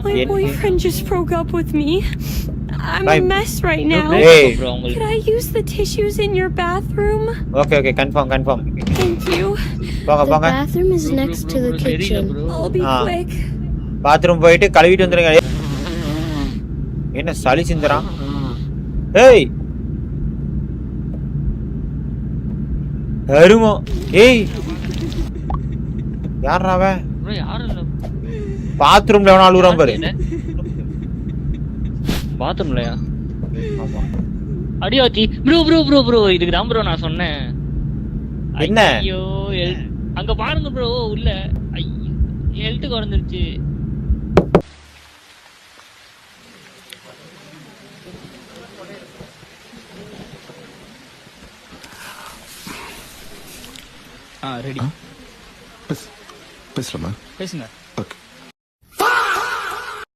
My boyfriend just broke up with me. I'm a mess right now. Hey. Could I use the tissues in your bathroom? Okay, confirm. Thank you. போங்க The போங்க. bathroom is next to the kitchen. I'll be quick. Bathroom போயிட்டு கழுவிட்டு வந்துருங்க. என்ன சளி சிந்துறான்? ஏய். அருமோ. ஏய். யாரா அவன்? ப்ரோ யாரும் இல்ல. பாத்ரூம்ல எவனோ அழுகுறான் பாரு. பாத்ரூம்லயா? ஆமா. அடியாச்சி. ப்ரோ இதுக்கு தான் ப்ரோ நான் சொன்னேன். என்ன? ஐயோ அங்க பாருங்க ப்ரோ உள்ள. ஹெல்த் குறைஞ்சிருச்சு. ரெடி. பேசலாமா? பேசுங்க.